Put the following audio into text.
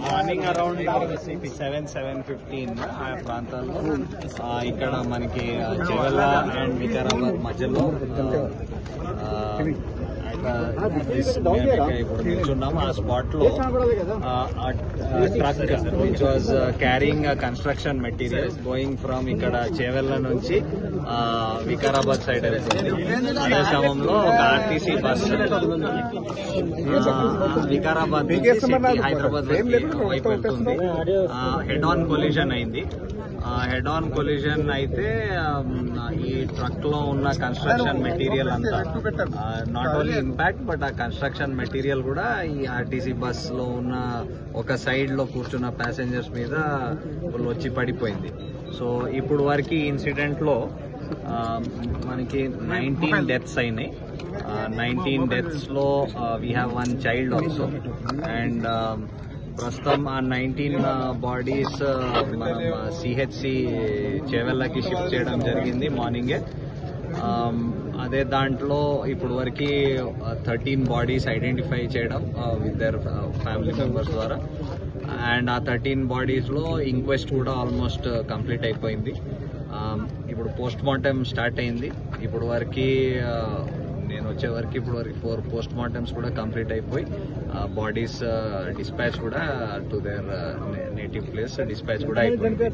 Morning around 7:15 ఆ ప్రాంతాల్లో ఇక్కడ మనకి చెవెల్ల అండ్ వికారాబాద్ మధ్యలో ఇప్పుడు నిల్చున్నాం. ఆ స్పాట్ లో truck which was carrying construction materials going from ఇక్కడ చేవెళ్ల నుంచి వికారాబాద్ సైడ్ వెళ్తుంది. అదే క్రమంలో ఒక ఆర్టీసీ బస్ వికారాబాద్ నుంచి హైదరాబాద్ వైపు వెళ్తుంది. హెడ్ ఆన్ కొలిజన్ అయింది. హెడ్ ఆన్ కొలిజన్ అయితే ఈ ట్రక్ లో ఉన్న కన్స్ట్రక్షన్ మెటీరియల్ అంతా నాట్ ఓన్లీ ఇంపాక్ట్ బట్ ఆ కన్స్ట్రక్షన్ మెటీరియల్ కూడా ఈ ఆర్టీసీ బస్ లో ఉన్న ఒక సైడ్ లో కూర్చున్న ప్యాసింజర్స్ మీద వచ్చి పడిపోయింది. సో ఇప్పుడు వరకు ఈ ఇన్సిడెంట్ లో మనకి 19 డెత్స్ అయినాయి. 19 డెత్స్ లో we have 1 child also. And ప్రస్తుతం ఆ 19 బాడీస్ మనం సిహెచ్సి చేవెళ్ళకి షిఫ్ట్ చేయడం జరిగింది మార్నింగే. అదే దాంట్లో ఇప్పుడు వరకు 13 బాడీస్ ఐడెంటిఫై చేయడం విత్ దర్ ఫ్యామిలీ మెంబర్స్ ద్వారా. అండ్ ఆ 13 బాడీస్ లో ఇంక్వెస్ట్ కూడా ఆల్మోస్ట్ కంప్లీట్ అయిపోయింది. ఇప్పుడు పోస్ట్ మార్టం స్టార్ట్ అయింది. ఇప్పుడు వరకు నేను వచ్చే వరకు ఇప్పుడు వరకు 4 పోస్ట్ మార్టమ్స్ కూడా కంప్లీట్ అయిపోయి బాడీస్ డిస్పాచ్ కూడా to their native place dispatch కూడా అయిపోయింది.